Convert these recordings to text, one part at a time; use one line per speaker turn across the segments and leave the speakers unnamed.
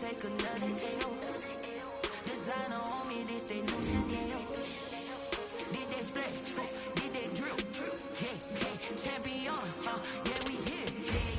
take another L. Designer on me, this they new Chanel. Did they split? Did they drill? Yeah, champion, yeah, we here.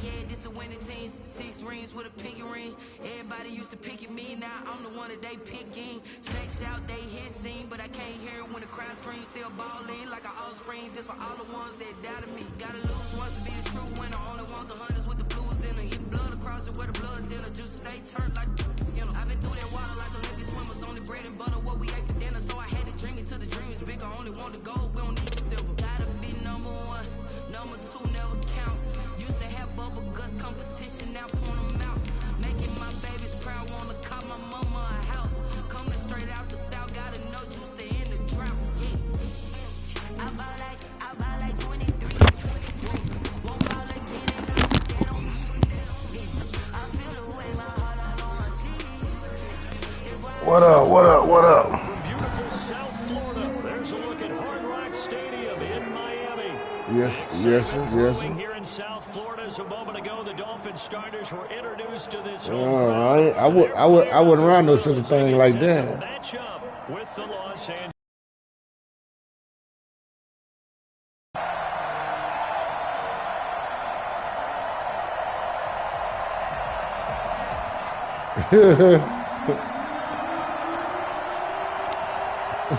Yeah, this the winning teams. 6 rings with a pinky ring. Everybody used to pick at me, now I'm the one that they picking. Snakes out, they hit scene, but I can't hear it when the crowd screams. Still balling like an offspring. This for all the ones that doubted me. Gotta lose once to be the true winner. Only want the hunters with the blues in it. Eat blood across it where the blood dinner. Juice stay turned like, you know. I've been through that water like Olympic swimmers. Only bread and butter, what we ate for dinner. So I had to dream it till the dream is bigger. Only want the gold, we don't need the silver. Gotta be number 1, number 2 never count. Used to have bubble guts competition, now point them out. Making my babies proud, wanna call my mama a house. Coming straight out the south, gotta know juice to end the drought. Yeah, I bought like 23. Won't fall again and I put that on me. Yeah, I feel the way my heart all on my sleeve.
What up? What up? What up?
From beautiful South Florida, there's a look at Hard Rock Stadium in Miami.
Yes.
Here in South Florida, as a moment ago, the Dolphins starters were introduced to this home crowd.
I wouldn't run no such a thing like that.
Match up with the Los Angeles.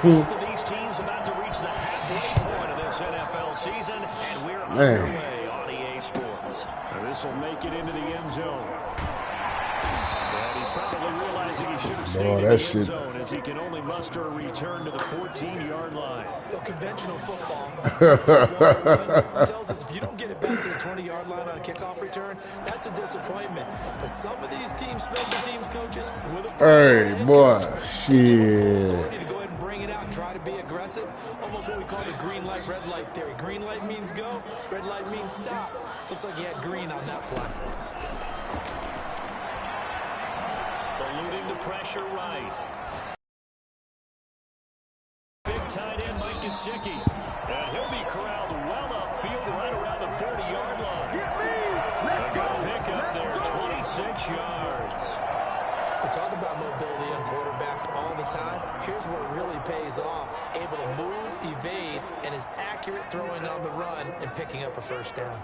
Both of these teams about to reach the halfway point of this NFL season, and we're underway on EA Sports. This will make it into the end zone. And he's probably realizing he should have stayed in the end zone as he can only muster a return to the 14-yard line.
Conventional football tells us if you don't get it back to the 20-yard line on a kickoff return, that's a disappointment. But some of these teams, special teams coaches, with a
hey, boy, shit.
To go ahead and bring it out and try to be aggressive, almost what we call the green light, red light theory. Green light means go, red light means stop. Looks like he had green on that play.
Eluding the pressure right. Big tight end Mike Gesicki. And he'll be corralled well upfield right around the 40-yard line. A good pickup there, 26 yards.
We talk about mobility on quarterbacks all the time. Here's where it really pays off. Able to move, evade, and is accurate throwing on the run and picking up a first down.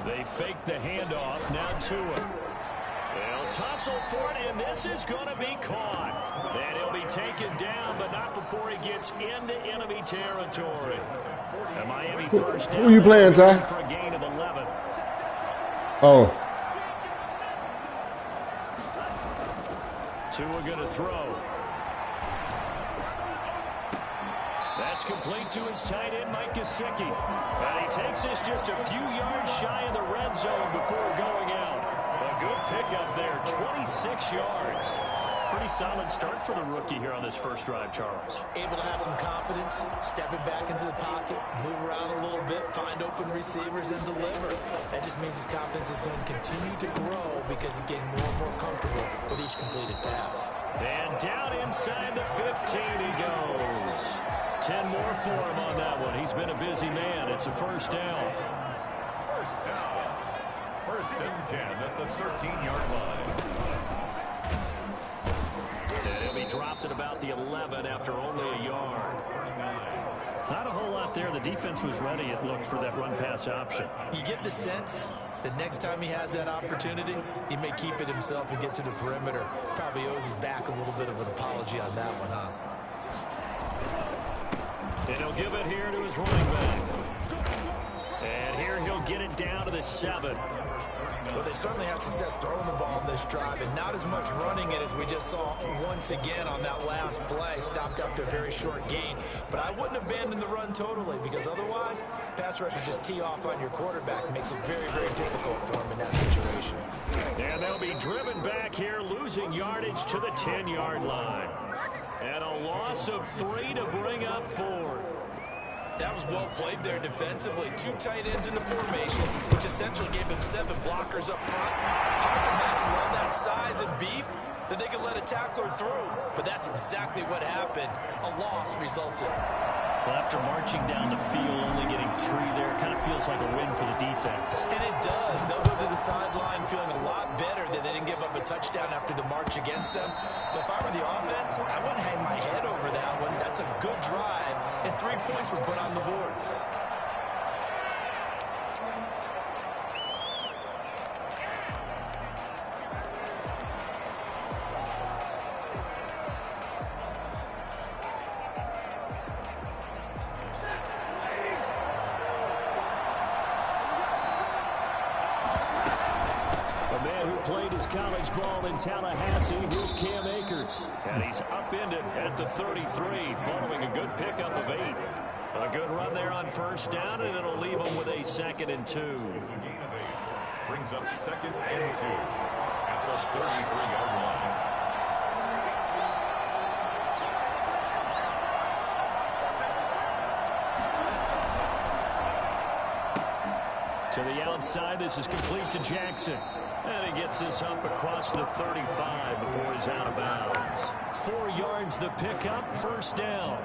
They fake the handoff, now to him. They'll tussle for it, and this is going to be caught. And he'll be taken down, but not before he gets into enemy territory. And Miami first down.
Who you playing, Ty?
For a gain of 11.
Oh.
Tua going to throw. That's complete to his tight end, Mike Gesicki. And he takes this just a few yards shy of the red zone before going out. A good pickup there, 26 yards. Pretty solid start for the rookie here on this first drive, Charles.
Able to have some confidence, stepping back into the pocket, move around a little bit, find open receivers, and deliver. That just means his confidence is going to continue to grow because he's getting more and more comfortable with each completed pass.
And down inside the 15 he goes. 10 more for him on that one. He's been a busy man. It's a first down.
First down. First and 10 at the 13-yard line.
And he'll be dropped at about the 11 after only a yard. Not a whole lot there. The defense was ready, it looked, for that run-pass option.
You get the sense that next time he has that opportunity, he may keep it himself and get to the perimeter. Probably owes his back a little bit of an apology on that one, huh?
And he'll give it here to his running back. And here he'll get it down to the 7.
Well, they certainly had success throwing the ball in this drive, and not as much running it as we just saw once again on that last play. Stopped after a very short gain. But I wouldn't abandon the run totally, because otherwise, pass rushers just tee off on your quarterback. Makes it very, very difficult for him in that situation.
And they'll be driven back here, losing yardage to the 10-yard line. And a loss of 3 to bring up 4.
That was well played there defensively. 2 tight ends in the formation, which essentially gave him 7 blockers up front. Hard to imagine with all that size and beef that they could let a tackler through. But that's exactly what happened. A loss resulted.
Well, after marching down the field, only getting 3 there, kind of feels like a win for the defense.
And it does. They'll go to the sideline touchdown after the march against them. But if I were the offense, I wouldn't hang my head over that one. That's a good drive, and 3 points were put on the board.
College ball in Tallahassee. Here's Cam Akers. And he's upended at the 33 following a good pickup of 8. A good run there on first down, and it'll leave him with a 2nd and 2.
It's a gain of 8. Brings up 2nd and 2 at the 33-yard line.
To the outside, this is complete to Jackson. And he gets this up across the 35 before he's out of bounds. 4 yards the pickup, first down.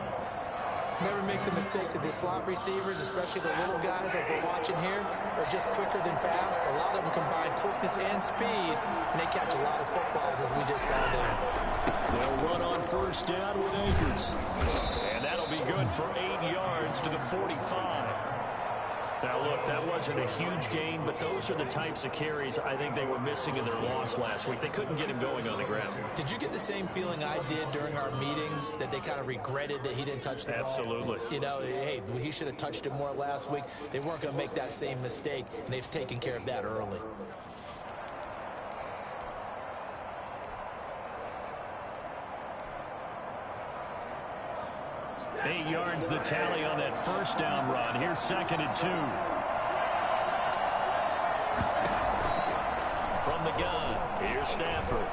Never make the mistake that the slot receivers, especially the little guys like we're watching here, are just quicker than fast. A lot of them combine quickness and speed, and they catch a lot of footballs, as we just saw there.
They'll run on first down with Akers. And that'll be good for 8 yards to the 45. Now, look, that wasn't a huge gain, but those are the types of carries I think they were missing in their loss last week. They couldn't get him going on the ground.
Did you get the same feeling I did during our meetings, that they kind of regretted that he didn't touch the ball?
Absolutely.
You know, hey, he should have touched it more last week. They weren't going to make that same mistake, and they've taken care of that early.
Eight yards the tally on that first down run. Here's 2nd and 2. From the gun, here's Stafford.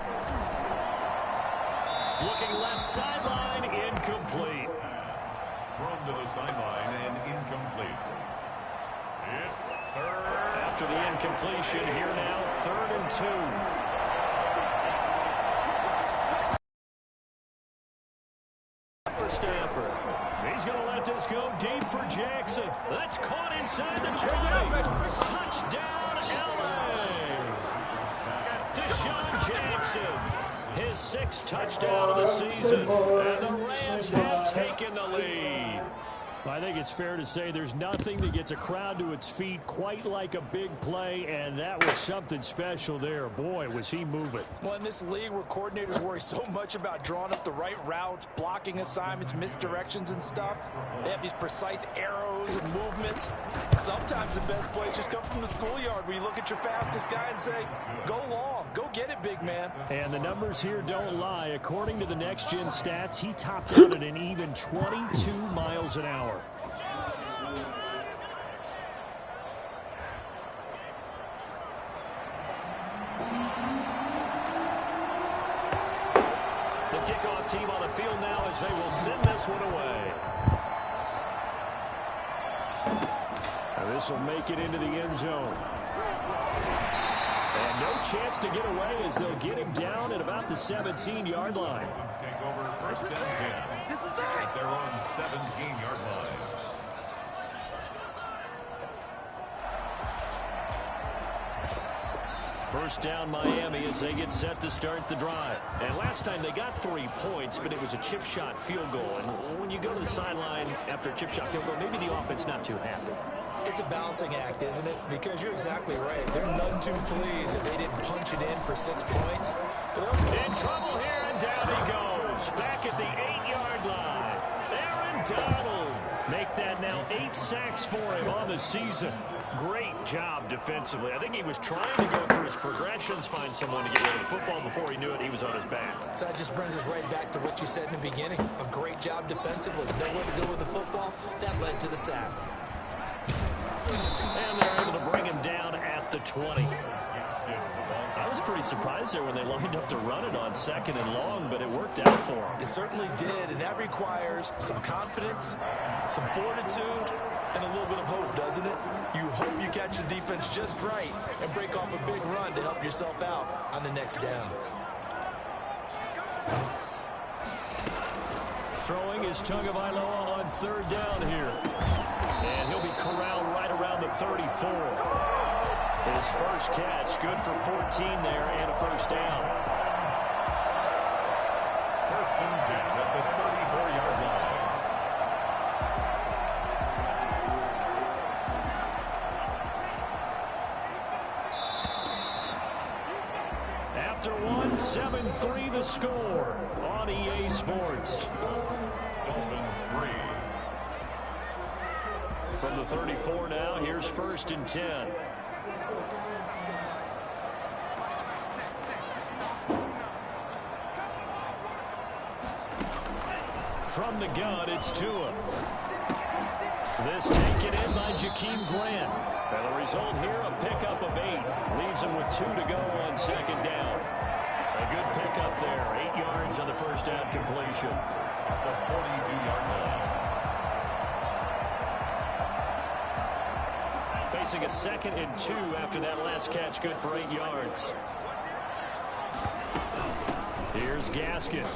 Looking left sideline, incomplete.
Thrown to the sideline and incomplete. It's 3rd.
After the incompletion, here now, 3rd and 2. Stafford. He's going to let this go deep for Jackson. That's caught inside the 20. Touchdown, LA. Deshaun Jackson, his 6th touchdown of the season, and the Rams have taken the lead. I think it's fair to say there's nothing that gets a crowd to its feet quite like a big play, and that was something special there. Boy, was he moving.
Well, in this league where coordinators worry so much about drawing up the right routes, blocking assignments, misdirections and stuff, they have these precise arrows and movements. Sometimes the best plays just come from the schoolyard where you look at your fastest guy and say, go long, go get it, big man.
And the numbers here don't lie. According to the Next Gen stats, he topped out at an even 22 miles an hour. The kickoff team on the field now as they will send this one away. And this will make it into the end zone. And no chance to get away as they'll get him down at about the 17-yard line.
Take over 1st and 10. At their own 17-yard line.
First down Miami as they get set to start the drive. And last time they got 3 points, but it was a chip shot field goal. And when you go to the sideline after a chip shot field goal, maybe the offense not too happy.
It's a balancing act, isn't it? Because you're exactly right. They're none too pleased that they didn't punch it in for 6 points.
In trouble here, and down he goes. Back at the 8-yard line. Aaron Donald. Make that now 8 sacks for him on the season. Great job defensively. I think he was trying to go through his progressions, find someone to get rid of the football. Before he knew it, he was on his back.
So that just brings us right back to what you said in the beginning. A great job defensively. Nowhere to go with the football. That led to the sack.
And they're able to bring him down at the 20. I was pretty surprised there when they lined up to run it on 2nd and long, but it worked out for him.
It certainly did, and that requires some confidence, some fortitude, and a little bit of hope, doesn't it? You hope you catch the defense just right and break off a big run to help yourself out on the next down.
Throwing is Tagovailoa on 3rd down here. And he'll be corralled right around the 34. His first catch, good for 14 there and a first down.
First and 10 at the 34-yard line.
After one, 7-3 the score on EA Sports.
Dolphins 3.
From the 34 now, here's first and 10. From the gun, it's Tua. This taken in by Jakeem Grant. And the result here, a pickup of 8. Leaves him with 2 to go on second down. A good pickup there. 8 yards on the first down completion.
The 42-yard line.
Facing a 2nd and 2 after that last catch, good for 8 yards. Here's Gaskin.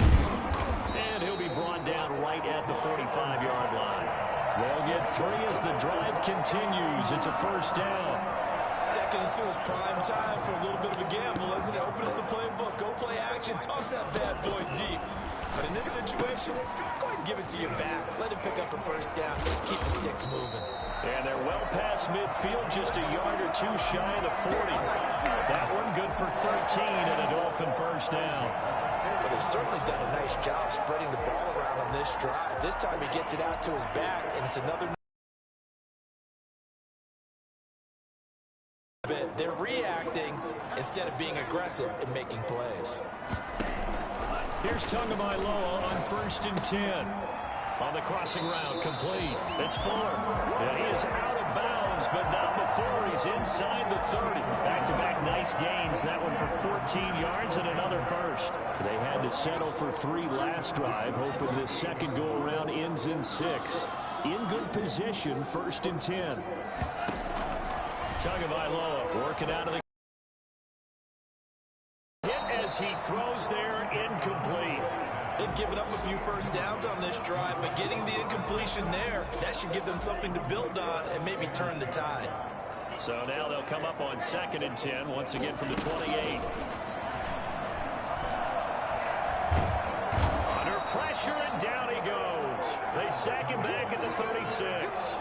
And he'll be brought down right at the 45-yard line. They'll get 3 as the drive continues. It's a first down.
2nd and 2 is prime time for a little bit of a gamble, isn't it? Open up the playbook, go play action, toss that bad boy deep. But in this situation, go ahead and give it to your back. Let him pick up a first down. Keep the sticks moving.
And they're well past midfield, just a yard or 2 shy of the 40. That one good for 13 and a Dolphin first down.
Well, they've certainly done a nice job spreading the ball around on this drive. This time he gets it out to his back, and it's another bit. They're reacting instead of being aggressive and making plays.
Here's Tagovailoa on first and 10. On the crossing route, complete. It's Fuller. And he is out of bounds, but not before he's inside the 30. Back-to-back nice gains. That one for 14 yards and another first. They had to settle for 3 last drive, hoping this second go-around ends in 6. In good position, first and 10. Tagovailoa working out of the hit as he throws there, incomplete.
They've given up a few first downs on this drive, but getting the incompletion there, that should give them something to build on and maybe turn the tide.
So now they'll come up on 2nd and 10, once again from the 28. Under pressure, and down he goes. They sack him back at the 36.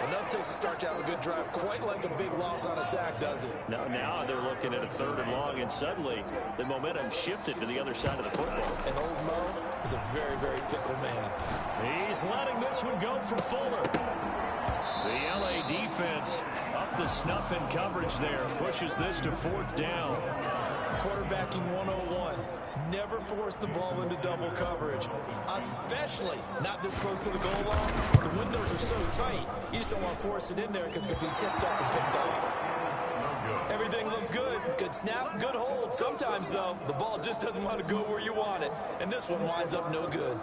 Well, nothing takes a start to have a good drive quite like a big loss on a sack, does it?
No, now they're looking at a 3rd and long, and suddenly the momentum shifted to the other side of the football.
And old Mo is a very, very fickle man.
He's letting this one go for Fuller. The LA defense up the snuff in coverage there. Pushes this to 4th down.
Quarterbacking 101. Never force the ball into double coverage, especially not this close to the goal line. The windows are so tight, you just don't want to force it in there because it could be tipped up and picked off. Everything looked good. Good snap, good hold. Sometimes, though, the ball just doesn't want to go where you want it, and this one winds up no good.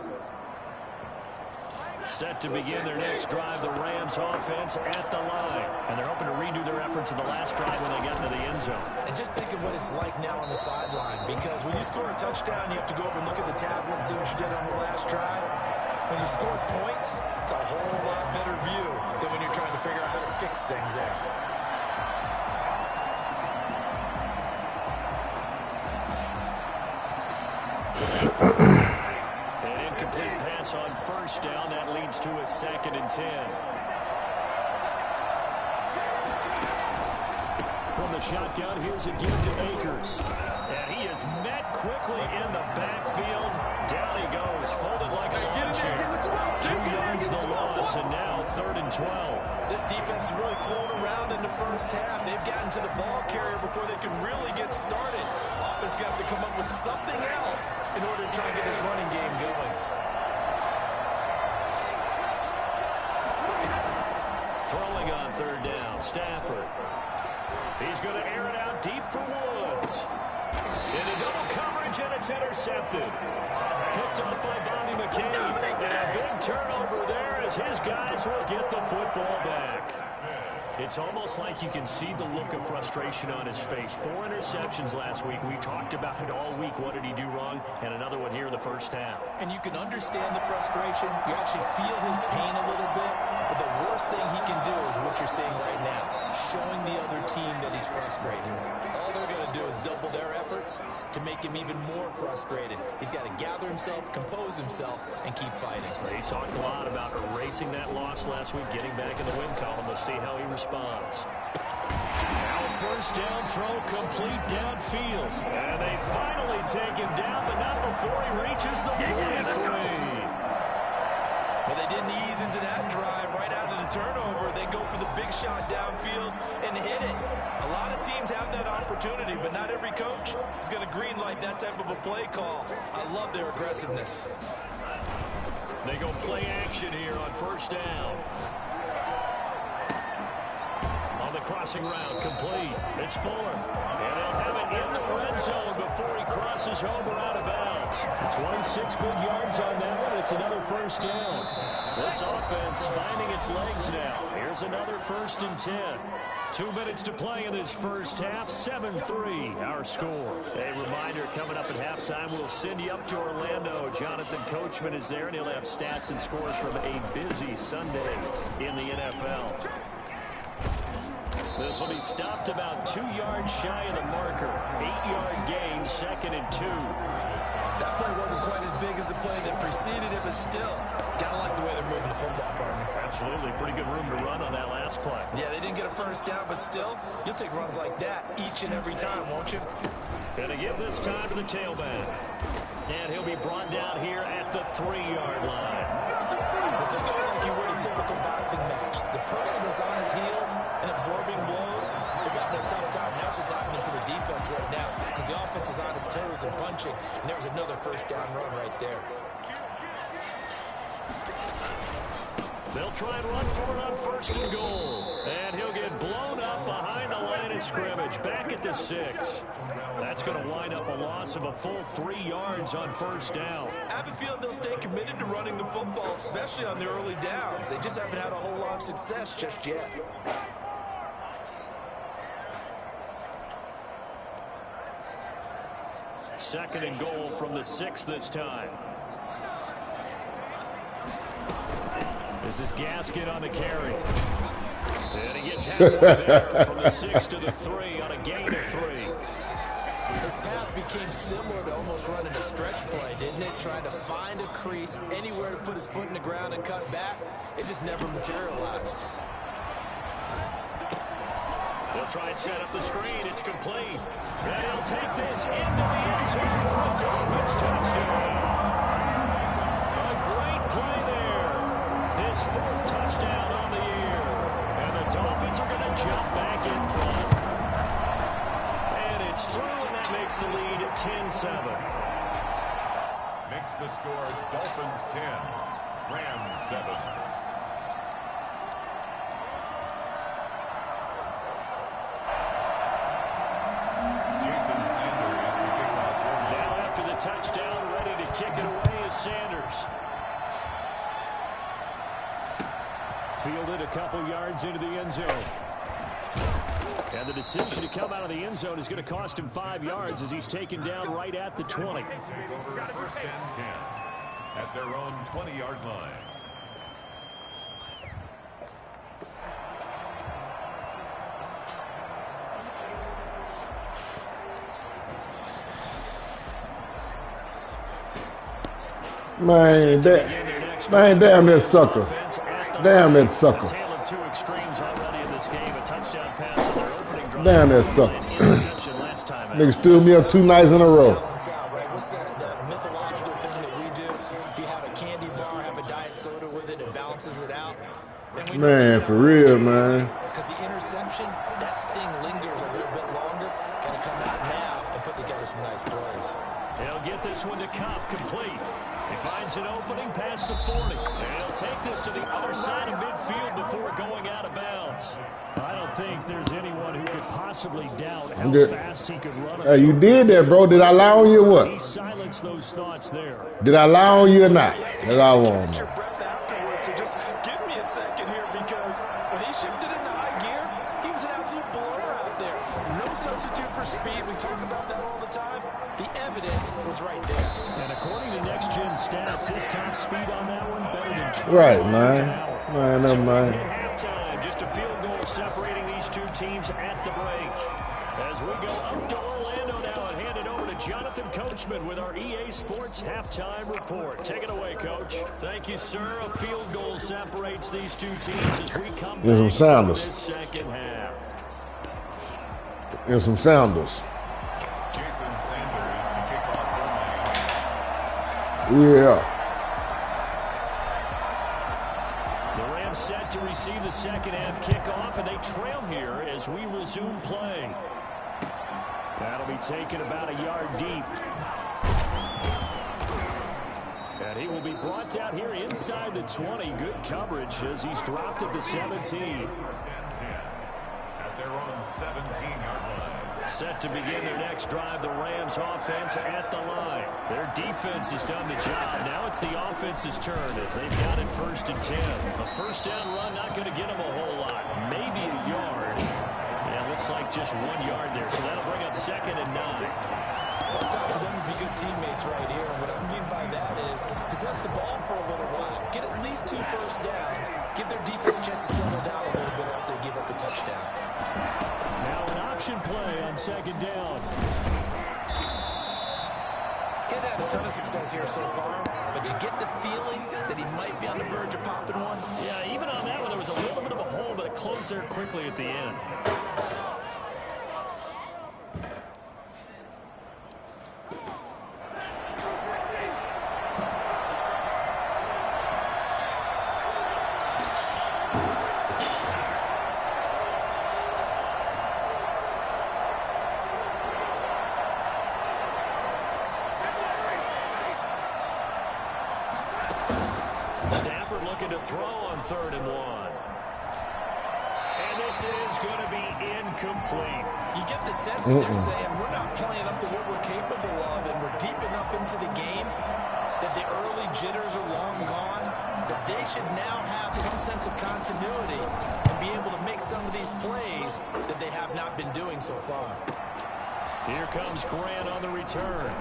Set to begin their next drive, the Rams offense at the line. And they're hoping to redo their efforts in the last drive when they get into the end zone.
And just think of what it's like now on the sideline, because when you score a touchdown, you have to go over and look at the tablet and see what you did on the last drive. When you score points, it's a whole lot better view than when you're trying to figure out how to fix things there.
Incomplete pass on first down. That leads to a 2nd and 10. From the shotgun, here's a give to Akers. And he is met quickly in the backfield. Down he goes, folded like a lawn chair. 2 yards the loss, and now 3rd and 12.
This defense is really flown around in the first half. They've gotten to the ball carrier before they can really get started. Offense got to come up with something else in order to try and get this running game going.
Throwing on 3rd down, Stafford. He's going to air it out deep for Woods. Into double coverage, and it's intercepted. Picked up by Bobby McCain. And a big turnover there as his guys will get the football back. It's almost like you can see the look of frustration on his face. 4 interceptions last week. We talked about it all week. What did he do wrong? And another one here in the first half.
And you can understand the frustration. You actually feel his pain a little bit. But the worst thing he can do is what you're seeing right now, showing the other team that he's frustrated. All they're going to do is double their efforts to make him even more frustrated. He's got to gather himself, compose himself, and keep fighting.
He talked a lot about erasing that loss last week, getting back in the win column. We'll see how he responds. Now first down throw complete downfield. And they finally take him down, but not before he reaches the 43.
But they didn't ease into that drive right out of the turnover. They go for the big shot downfield and hit it. A lot of teams have that opportunity, but not every coach is going to green light that type of a play call. I love their aggressiveness.
They go play action here on first down. On the crossing route, complete. It's Fuller. And they'll have it in the red zone before he crosses over out of bounds. 26 big yards on that one. It's another first down. This offense finding its legs now. Here's another 1st and 10. 2 minutes to play in this first half. 7-3 our score. A reminder coming up at halftime, we'll send you up to Orlando. Jonathan Coachman is there, and he'll have stats and scores from a busy Sunday in the NFL. This will be stopped about 2 yards shy of the marker. 8-yard gain, 2nd and 2.
That play wasn't quite as big as the play that preceded it, but still, gotta like the way they're moving the football, partner.
Absolutely. Pretty good room to run on that last play.
Yeah, they didn't get a first down, but still, you'll take runs like that each and every time, won't you?
Gonna give this time to the tailback. And he'll be brought down here at the 3-yard line.
But they're going like you would a typical boxing match. The person that's on his heels and absorbing blows is having a tough time. That's what's happening to the defense right now, because the offense is on his toes and punching, and there was another first down run right there.
They'll try and run for it on 1st and goal. And he'll get blown up behind the line of scrimmage, back at the 6. That's going to wind up a loss of a full 3 yards on 1st down.
I have a feeling they'll stay committed to running the football, especially on the early downs. They just haven't had a whole lot of success just yet.
Second and goal from the 6 this time. This is Gaskin on the carry. And he gets halfway there from the 6 to the 3 on a gain of 3.
His path became similar to almost running a stretch play, didn't it? Trying to find a crease, anywhere to put his foot in the ground and cut back. It just never materialized.
They'll try and set up the screen. It's complete. And he'll take this into the end zone for a Dolphins touchdown. A great play there. His 4th touchdown on the year. And the Dolphins are going to jump back in front. And it's through, and that makes the lead 10-7.
Makes the score Dolphins 10, Rams 7.
Touchdown, ready to kick it away is Sanders. Fielded a couple yards into the end zone. And the decision to come out of the end zone is going to cost him 5 yards as he's taken down right at the 20.
1st and 10 at their own 20-yard line.
Man, damn that sucker. Damn that sucker. Damn that sucker. Niggas threw me up 2 nights in a row.
What's that mythological thing that we do? If you have a candy bar, have a diet soda with it, it balances it out.
Man, for real, man.
Because the interception, that sting lingers a little bit longer. Got to come out now and put together some nice plays.
They'll get this one to Cobb, complete. He finds an opening past the 40. And he'll take this to the other side of midfield before going out of bounds. I don't think there's anyone who could possibly doubt how fast he could run.
Hey, you did that, bro. Did I lie on you or what?
He silenced those thoughts there.
Did I lie on you or not? That's all I want to know.
Your breath afterwards, so just give me a second here, because when he shifted into high gear, substitute for speed. We talk about that all the time. The evidence was right there.
And according to Next Gen Stats, his top speed on that one better than 20
Right,
miles
man.
an hour.
Man, never mind.
At halftime, just a field goal separating these two teams at the break. As we go up to Orlando now and hand it over to Jonathan Coachman with our EA Sports Halftime Report. Take it away, Coach. Thank you, sir. A field goal separates these two teams as we come back from this second half.
And some Sounders.
Jason Sanders to kick off
Yeah.
The Rams set to receive the second half kickoff, and they trail here as we resume play. That'll be taken about a yard deep. And he will be brought out here inside the 20. Good coverage as he's dropped at the 17.
at their own 17-yard line.
Set to begin their next drive, the Rams offense at the line. Their defense has done the job. Now it's the offense's turn as they've got it 1st and 10. A first down run not going to get them a whole lot. Maybe a yard. Yeah, looks like just 1 yard there. So that'll bring up 2nd and 9.
Well, it's time for them to be good teammates right here. And what I mean by that is possess the ball for a little while. Get at least 2 first downs. Give their defense a chance to settle down a little bit after they give up a touchdown.
Now an option play on 2nd down.
He'd had a ton of success here so far, but you get the feeling that he might be on the verge of popping one.
Yeah, even on that one, there was a little bit of a hole, but it closed there quickly at the end. Stafford looking to throw on 3rd and 1. And this is going to be incomplete.
You get the sense that they're saying we're not playing up to what we're capable of, and we're deep enough into the game that the early jitters are long gone, that they should now have some sense of continuity and be able to make some of these plays that they have not been doing so far.
Here comes Grant on the return.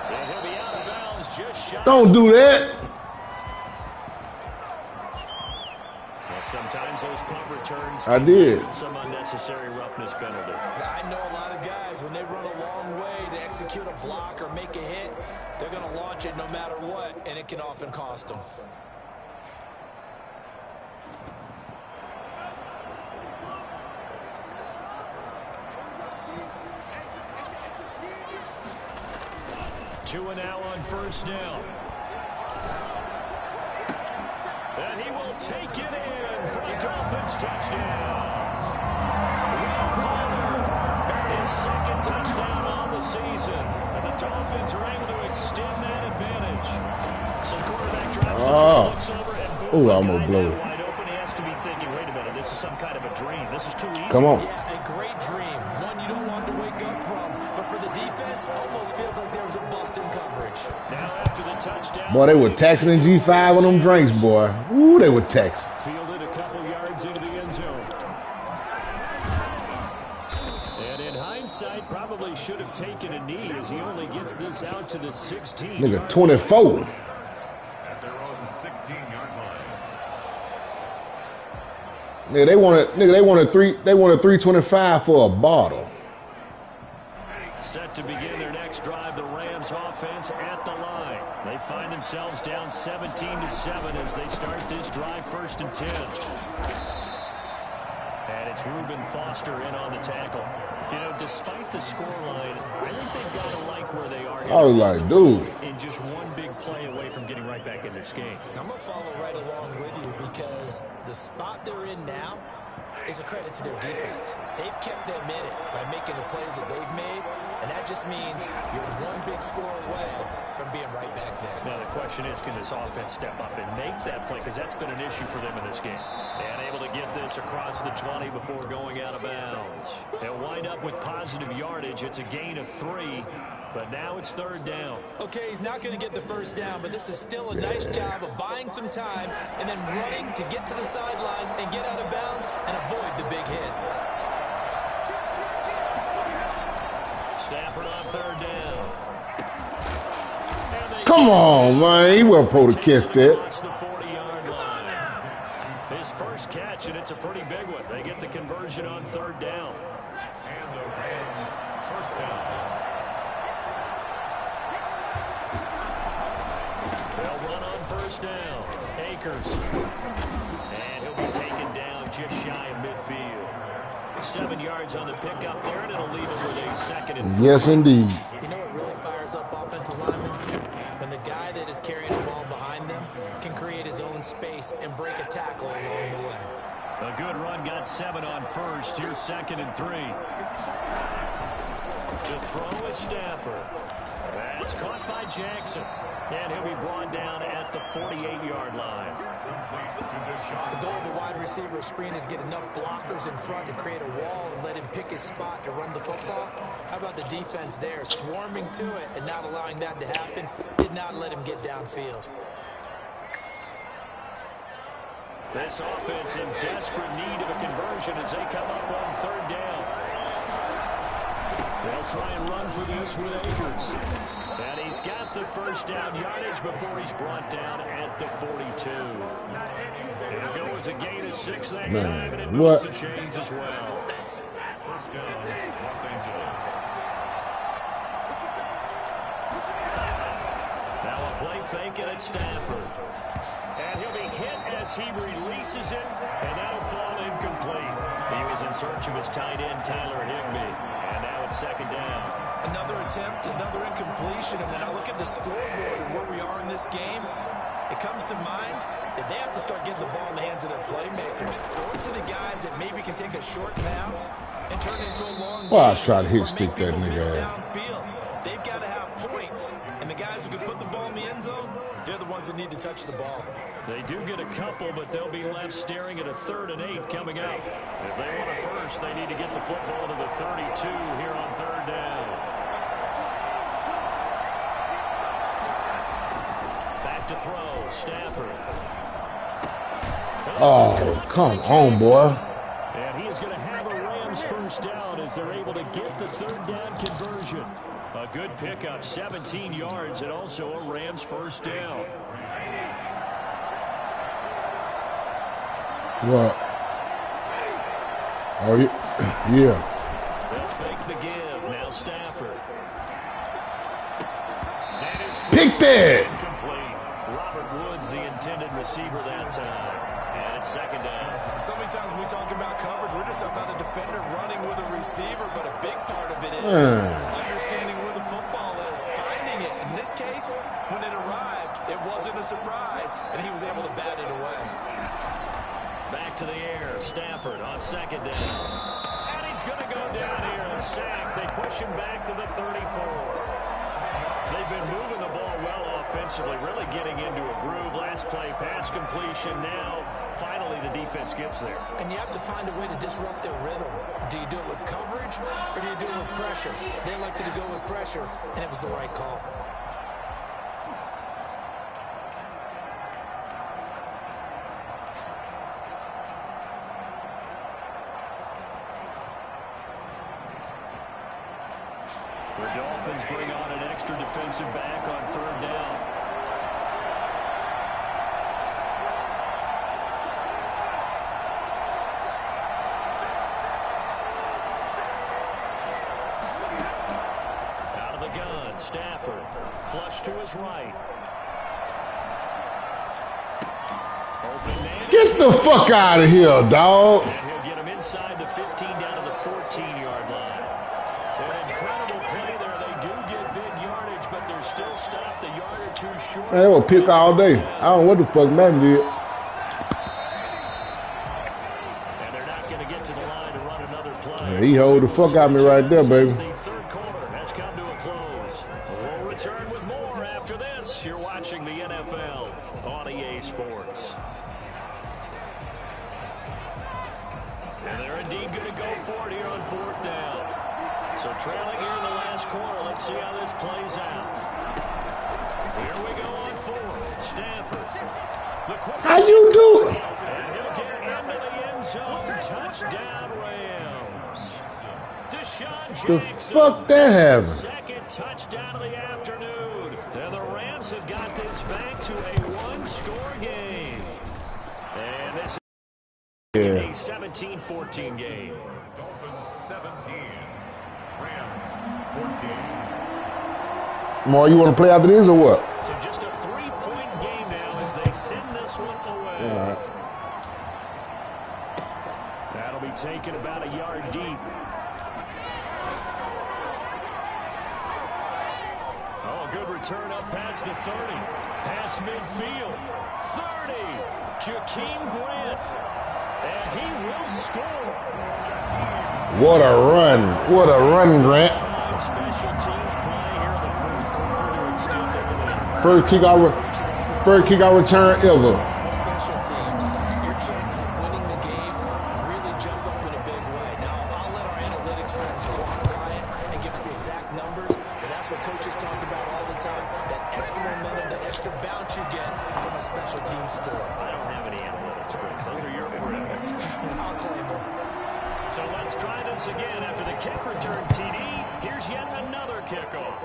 And he'll be out of bounds just shy.
Don't do that.
Well, sometimes those punt returns
I
can
did.
get some unnecessary roughness penalty.
I know a lot of guys, when they run a long way to execute a block or make a hit, they're going to launch it no matter what, and it can often cost them.
Tua now on 1st down. And he will take it in for a Dolphins touchdown. Will Fuller, his 2nd touchdown on the season. And the Dolphins are able to extend that advantage. So quarterback drops the looks over and boom,
Ooh, I'm gonna blow it.
wide open. He has to be thinking, wait a minute, this is some kind of a dream. This is too easy.
Come on.
Yeah, a great dream. One you don't want to wake up from. But for the defense, almost feels like there was a bust in coverage.
Now after the touchdown.
Boy, they were taxing in G5 on them drinks, boy. Ooh, they were taxing.
Fielded a couple yards into the end zone. And in hindsight, probably should have taken a knee as he only gets this out to the 16.
Nigga, 24.
At their own 16-yard line.
Nigga, they wanted 325 for a bottle.
Set to begin their next drive, the Rams offense at the line. They find themselves down 17-7 as they start this drive 1st and 10. And it's Reuben Foster in on the tackle. You know, despite the scoreline, I think they've got to like where they are here.
I was like, dude.
In just one big play away from getting right back in this game.
I'm going to follow right along with you because the spot they're in now is a credit to their defense. They've kept them in it by making the plays that they've made, and that just means you're one big score away from being right back there.
Now the question is, can this offense step up and make that play? Because that's been an issue for them in this game. And able to get this across the 20 before going out of bounds. They'll wind up with positive yardage. It's a gain of 3. But now it's third down.
Okay, he's not going to get the first down, but this is still a nice job of buying some time and then running to get to the sideline and get out of bounds and avoid the big hit.
Stafford on third down.
Come on, man. He wasn't supposed to catch that.
The 40-yard line. His first catch, and it's a pretty big one. They get the conversion on third down.
And the Rams first down.
They'll run on first down. Akers. And he'll be taken down just shy of midfield. 7 yards on the pickup there, and it'll leave him with a second and 4.
Yes, indeed.
You know what really fires up offensive linemen? When the guy that is carrying the ball behind them can create his own space and break a tackle along the way.
A good run got 7 on first. Here's second and 3. To throw is Stafford. That's caught by Jackson. And he'll be brought down at the 48-yard line.
The goal of a wide receiver screen is get enough blockers in front to create a wall and let him pick his spot to run the football. How about the defense there, swarming to it and not allowing that to happen? Did not let him get downfield.
This offense in desperate need of a conversion as they come up on third down. They'll try and run for this with Akers. And he's got the first down yardage before he's brought down at the 42. It'll go as a gain of 6 that time, and it moves the chains as well.
First down, Los Angeles.
Now a play fake at Stafford. And he'll be hit as he releases it, and that'll fall incomplete. He was in search of his tight end, Tyler Higbee. And now it's second down.
Another attempt, another incompletion, and when I look at the scoreboard and where we are in this game, it comes to mind that they have to start getting the ball in the hands of their playmakers. Throw it to the guys that maybe can take a short pass and turn it into a long
Well, I
game,
tried to hit
or
stick
make
that
people miss
nigga.
downfield. They've got to have points, and the guys who can put the ball in the end zone, they're the ones that need to touch the ball.
They do get a couple, but they'll be left staring at a 3rd and 8 coming up. If they want a first, they need to get the football to the 32 here on third down. Back to throw, Stafford.
Oh, come on, boy.
And he is going to have a Rams first down as they're able to get the third down conversion. A good pickup, 17 yards, and also a Rams first down.
What? Oh, yeah.
They'll fake the give. Now Stafford.
Pick that.
Incomplete. Robert Woods, the intended receiver that time. And it's second down.
So many times when we talk about coverage, we're just about a defender running with a receiver, but a big part of it is understanding where the football is, finding it. In this case, when it arrived, it wasn't a surprise, and he was able to bat it away.
Back to the air. Stafford on second down. And he's going to go down here. A sack. They push him back to the 34. They've been moving the ball well offensively, really getting into a groove. Last play, pass completion. Now, finally, the defense gets there.
And you have to find a way to disrupt their rhythm. Do you do it with coverage, or do you do it with pressure? They elected to go with pressure, and it was the right call.
The Dolphins bring on an extra defensive back on third down. Out of the gun, Stafford. Flush to his right. Open man.
Get the fuck out of here, dog.
And he'll get him inside the 15 down to the 14-yard line. An incredible play there. They do get big yardage, but they're still stopped a yard or two short.
Man, they will pick all day. I don't know what the fuck Madden did.
And they're not going to get to the line to run another play.
Yeah, he hold the fuck out of me right there, baby.
The third quarter has come to a close. We'll return with more after this. You're watching the NFL on EA Sports. And they're indeed going to go for it here on fourth down. So trailing here in the last quarter. Let's see how this plays out. Here we go on fourth. Stafford.
How you do it?
And he'll get into the end zone. Touchdown, Rams. Deshaun
The
Jackson.
fuck that happened?
Second touchdown of the afternoon. And the Rams have got this back to a one-score game. And this is a 17-14 game.
Dolphins 17. Rams 14.
More, you want to play after this or what?
So just a 3-point game now as they send this one away.
All right.
That'll be taken about a yard deep. Oh, good return up past the 30. Past midfield. 30. Jakeem Grant. And he will score.
What a run. What a run, Grant.
Time special teams play here in the fourth quarter to extend their lead.
First kick out return ever.
Special teams, your chances of winning the game really jump up in a big way. Now, I'll let our analytics friends quantify it and give us the exact numbers, but that's what coaches talk about all the time, that extra momentum, that extra bounce you get from a special team score.
I don't have any analytics, friends. Those are your friends.
I'll claim them.
So let's try this again after the kick return TD. Here's yet another kickoff.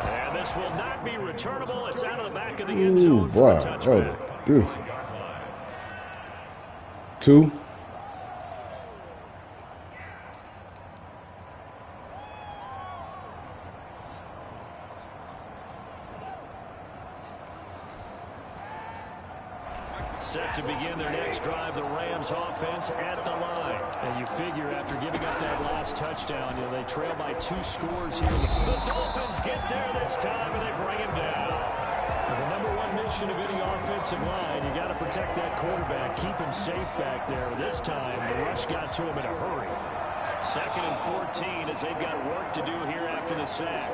And this will not be returnable. It's out of the back of the end
Ooh,
zone for
boy.
a touchback.
Oh, beautiful. 2.
Set to begin their next drive, the Rams offense at the line. And you figure after giving up that last touchdown, they trail by 2 scores here. The Dolphins get there this time, and they bring him down. And the number one mission of any offensive line, you got to protect that quarterback, keep him safe back there. This time, the rush got to him in a hurry. 2nd and 14 as they've got work to do here after the sack.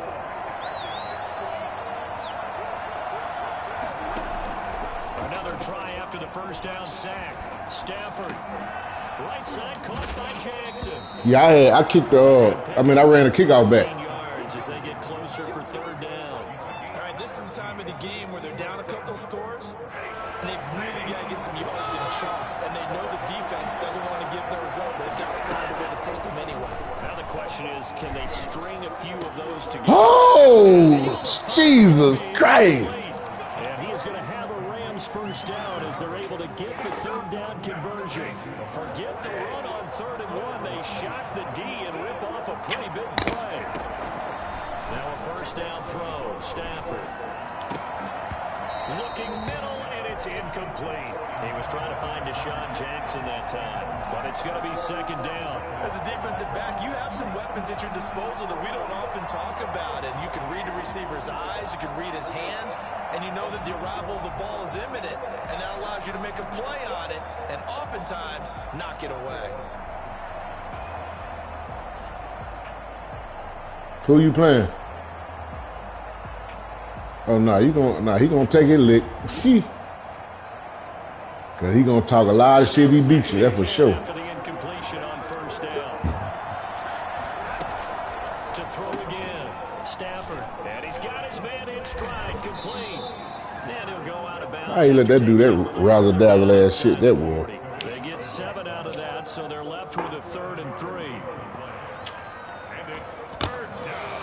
Another try after the first down sack. Stafford. Right side caught by Jackson.
Yeah, I kicked I ran a kickoff back.
10 yards as they get closer for 3rd down.
All right, this is the time of the game where they're down a couple of scores, and they've really got to get some yards in chunks, and they know the defense doesn't want to give those up. They've got to find a way to take them anyway.
Now the question is, can they string a few of those together?
Oh, Jesus Christ.
And he is going to have a Rams first down as they're able to get the 3rd down conversion. Forget the run on 3rd and 1. They shock the D and rip off a pretty big play. Now a first down throw. Stafford. Looking middle, and it's incomplete. He was trying to find Deshaun Jackson that time, but it's going to be 2nd down.
As a defensive back, you have some weapons at your disposal that we don't often talk about, and you can read the receiver's eyes, you can read his hands, and you know that the arrival of the ball is imminent, and that allows you to make a play on it, and oftentimes knock it away.
Who you playing? Oh no, he gonna take his lick. She. Cause he gonna talk a lot of shit if he beats you, that's for sure.
After the incompletion on first down. To throw again. Stafford. And he's got his man in stride, complete. And he'll go out of bounds.
How you let that do that razzle dazzle ass shit that war?
They get 7 out of that, so they're left with a 3rd and 3.
And it's 3rd down.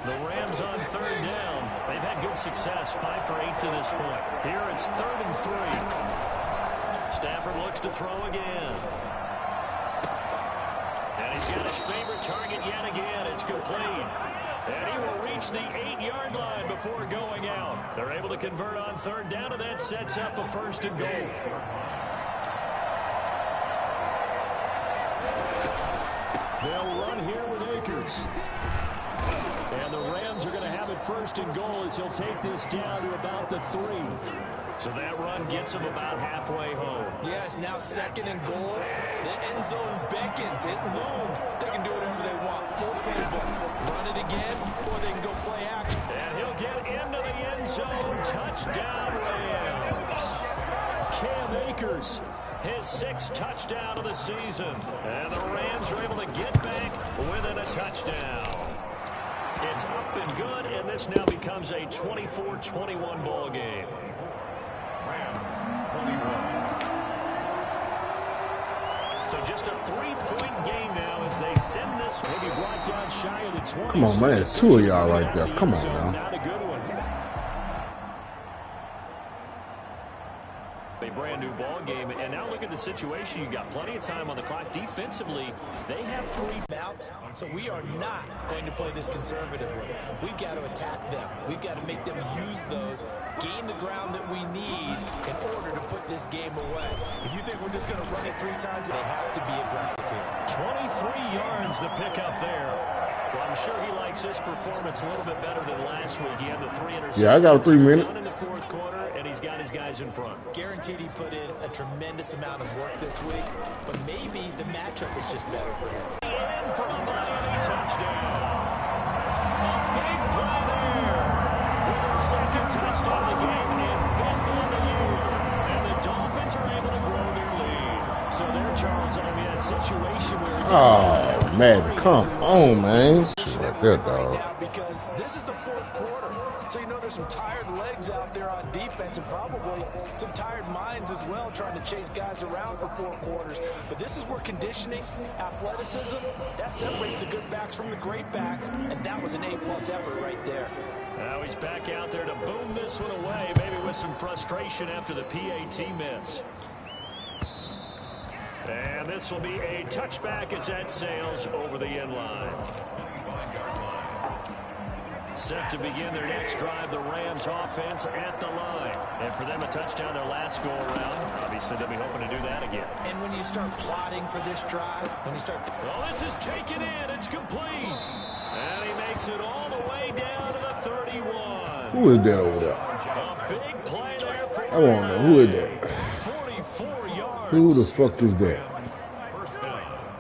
The Rams on 3rd down. They've had good success, 5 for 8 to this point. Here it's 3rd and 3. Stafford looks to throw again. And he's got his favorite target yet again. It's complete. And he will reach the 8-yard line before going out. They're able to convert on 3rd down, and that sets up a 1st and goal. They'll run here with Akers. And the Rams are going to have it 1st and goal as he'll take this down to about the 3. So that run gets him about halfway home.
Yeah, it's now 2nd and goal. The end zone beckons. It looms. They can do whatever they want. Full playbook. Run it again, or they can go play action.
And he'll get into the end zone. Touchdown, Rams. Cam Akers his 6th touchdown of the season. And the Rams are able to get back within a touchdown. It's up and good, and this now becomes a 24-21 ball game.
Rams, 21.
So just a 3-point game now as they send this. Maybe brought down shy of the 20.
Come on, man. It's 2 of y'all right there. Come on, now.
Not a good one. A brand new ball game, and now look at the situation. You got plenty of time on the clock. Defensively, they have 3
outs, so we are not going to play this conservatively. We've got to attack them. We've got to make them use those, gain the ground that we need in order to put this game away. If you think we're just going to run it 3 times, they have to be aggressive here.
23 yards the pickup there. Well, I'm sure he likes his performance a little bit better than last week. He had the 3 interceptions.
Yeah, I got a 3 minute.
In the 4th quarter, and he's got his guys in front.
Guaranteed he put in a tremendous amount of work this week, but maybe the matchup is just better for him.
And for a Miami touchdown. A big play there. With his 2nd touchdown of the game and 5th on the year. And the Dolphins are able to grow their lead. So there, Charles, I mean, a situation where...
Oh, man, come on, man. Right there, dog.
Now because this is the 4th quarter. So you know there's some tired legs out there on defense and probably some tired minds as well trying to chase guys around for 4 quarters. But this is where conditioning, athleticism, that separates the good backs from the great backs. And that was an A+ effort right there.
Now he's back out there to boom this one away, maybe with some frustration after the PAT miss. And this will be a touchback as that sails over the end line. Set to begin their next drive, the Rams offense at the line. And for them, a touchdown their last go-around. Obviously, they'll be hoping to do that again.
And when you start plotting for this drive, when you start...
Well, this is taken in. It's complete. And he makes it all the way down to the 31.
Who is that over there?
A big play there for
I want to know. Who is that?
44 yards.
Who the fuck is that?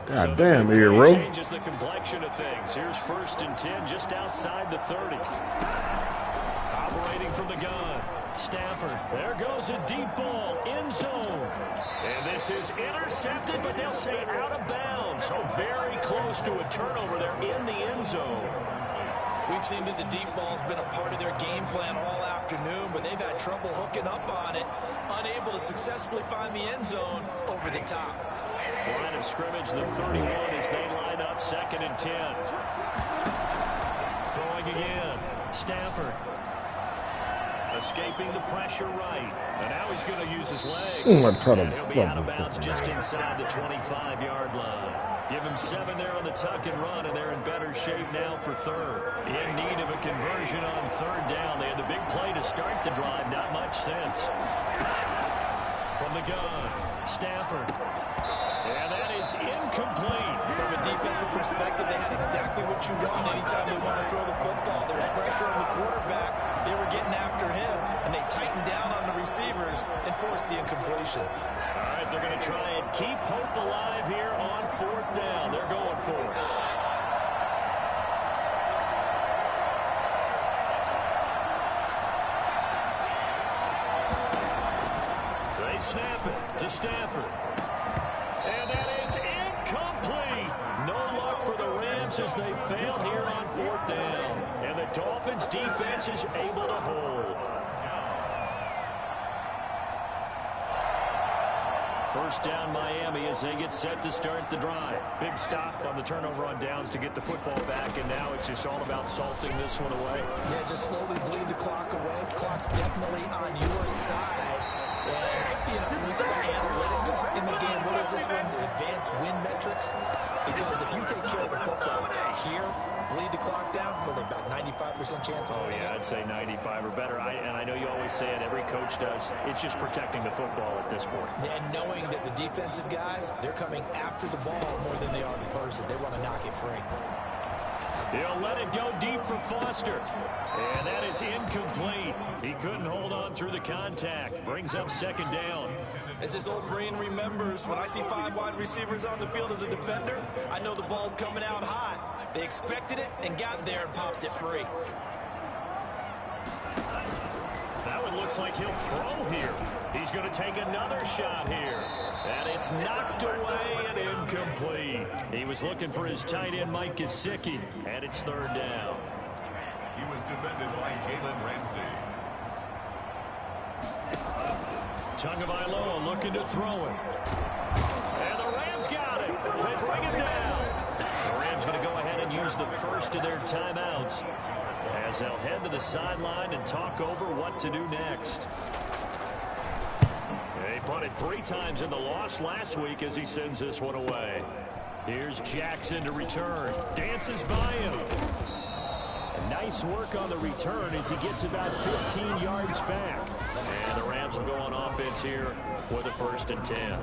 God damn, hero.
Changes the complexion of things. Here's 1st and 10 just outside the 30. Operating from the gun. Stafford. There goes a deep ball. End zone. And this is intercepted, but they'll say out of bounds. So very close to a turnover there in the end zone.
We've seen that the deep ball's been a part of their game plan all afternoon, but they've had trouble hooking up on it, unable to successfully find the end zone over the top.
Line of scrimmage, the 31 as they line up 2nd and 10. Throwing again. Stafford. Escaping the pressure right. And now he's going to use his legs. And he'll be out of bounds just inside the 25-yard line. Give him 7 there on the tuck and run, and they're in better shape now for 3rd. In need of a conversion on 3rd down. They had the big play to start the drive. Not much sense. From the gun, Stafford. And that is incomplete.
From a defensive perspective, they had exactly what you want anytime they want to throw the football. There's pressure on the quarterback. They were getting after him, and they tightened down on the receivers and forced the incompletion.
All right, they're going to try and keep hope alive here on 4th down. They're going for it. They snap it to Stafford. And that is incomplete. No luck for the Rams as they fail here on 4th down. And the Dolphins defense is able to hold. 1st down Miami as they get set to start the drive. Big stop on the turnover on downs to get the football back, and now it's just all about salting this one away.
Yeah, just slowly bleed the clock away. Clock's definitely on your side. And, you know, when you talk about analytics in the game, what is this one? Advanced win metrics? Because if you take care of the football here, bleed the clock down, well, about 95% chance of winning.
Oh, yeah, I'd say 95 or better. And I know you always say it, every coach does. It's just protecting the football at this point.
And knowing that the defensive guys, they're coming after the ball more than they are the person. They want to knock it free.
He'll let it go deep for Foster. And that is incomplete. He couldn't hold on through the contact. Brings up 2nd down.
As his old brain remembers, when I see 5 wide receivers on the field as a defender, I know the ball's coming out hot. They expected it and got there and popped it free.
That one And looks like he'll throw here. He's going to take another shot here. And it's knocked away and incomplete. He was looking for his tight end, Mike Gesicki, and it's third down.
He was defended by Jalen Ramsey.
Tagovailoa looking to throw it. And the Rams got it. They bring him down. The Rams going to go ahead and use the first of their timeouts as they'll head to the sideline and talk over what to do next. They punted 3 times in the loss last week as he sends this one away. Here's Jackson to return. Dances by him. Nice work on the return as he gets about 15 yards back. And the Rams will go on offense here with a 1st and 10.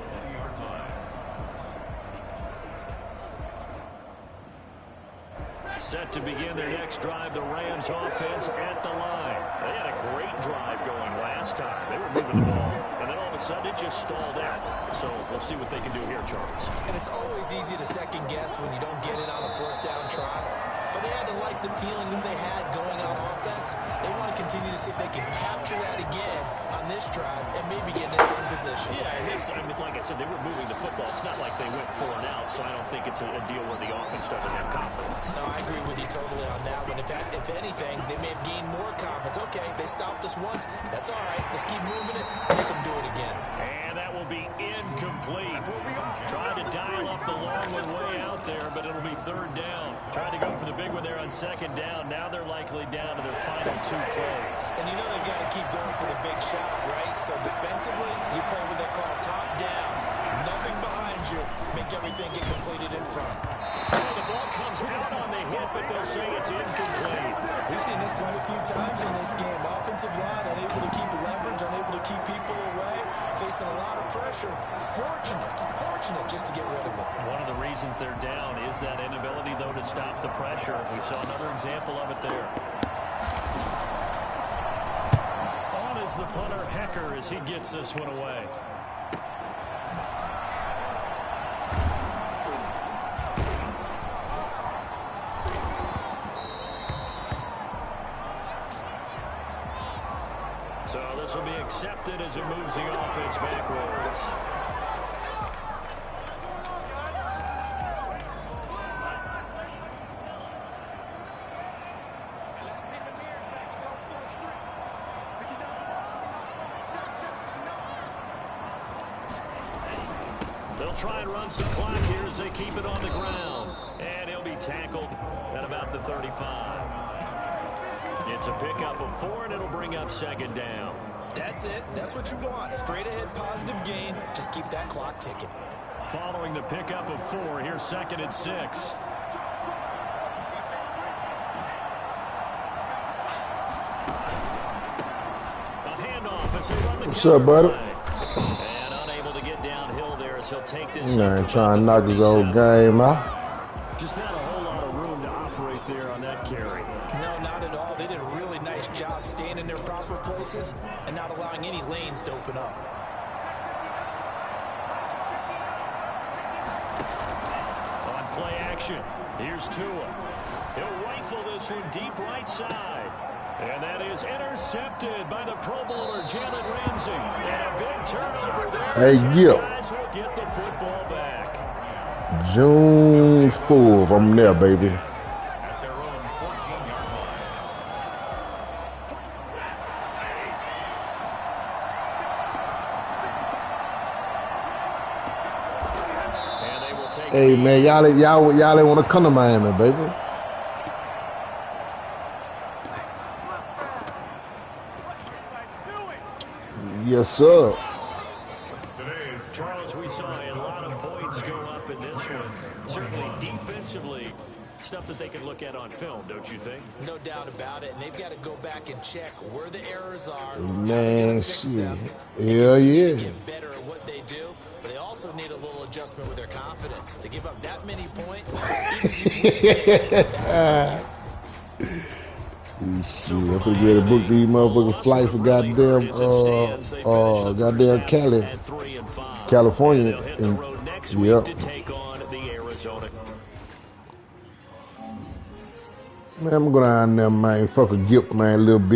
Set to begin their next drive, the Rams offense at the line. They had a great drive going last time. They were moving the ball, and then all of a sudden it just stalled out. So we'll see what they can do here, Charles.
And it's always easy to second guess when you don't get it on a 4th down try. But they had to like the feeling that they had going on offense. They want to continue to see if they can capture that again on this drive and maybe get in the same position.
Yeah, it makes, I mean, like I said, they were moving the football. It's not like they went 4 and out, so I don't think it's a deal where the offense doesn't have confidence.
No, I agree with you totally on that one. If anything, they may have gained more confidence. Okay, they stopped us once. That's all right. Let's keep moving it. Make them do it again.
And that will be incomplete. Trying to dial up the long one way out there, but it'll be 3rd down. Trying to go for the big one there on 2nd down. Now they're likely down to their final 2 plays.
And you know they've got to keep going for the big shot, right? So defensively, you play what they call top down. Nothing behind you. Make everything get completed in front.
Well, the ball comes out on the hit, but they'll say it's incomplete.
We've seen this quite a few times in this game. Offensive line unable to keep leverage, unable to keep people away, facing a lot of pressure. Fortunate just to get rid of it.
One of the reasons they're down is that inability, though, to stop the pressure. We saw another example of it there. On is the punter, Hecker, as he gets this one away. So this will be accepted as it moves the offense backwards. They'll try and run some clock here as they keep it on the ground. And he'll be tackled at about the 35. It's a pickup of 4, and it'll bring up 2nd down.
That's it. That's what you want. Straight ahead positive gain. Just keep that clock ticking.
Following the pickup of 4, here's 2nd and 6. A handoff as they run the
What's up, buddy?
And unable to get downhill there as he'll take this.
Man, trying to knock his old game out.
Just not a whole lot of room to operate there on that carry.
No, not at all. They did a really nice job staying in their proper places and not allowing any lanes to open up.
On play action, here's Tua. He'll rifle this one deep right side. And that is intercepted by the Pro Bowler, Jalen Ramsey. And a big turnover there.
Hey, Gil.
Guys will get the football back.
June 4th, I'm there, baby.
At their own 14-yard line.
And they will take
Hey, man, y'all ain't want to come to Miami, baby. Yes, sir.
Charles, we saw a lot of points go up in this one. Certainly defensively, stuff that they can look at on film, don't you think?
No doubt about it. And they've got to go back and check where the errors are.
Man,
fix
shit.
them, and
Hell
continue
yeah.
to get better at what they do. But they also need a little adjustment with their confidence. To give up that many points, even if you win the game,
Shit, I'm gonna get a book these motherfucking flights for goddamn, California. And, yep. Man, I'm going down there, man. Fuck a Gip, man, a little bit.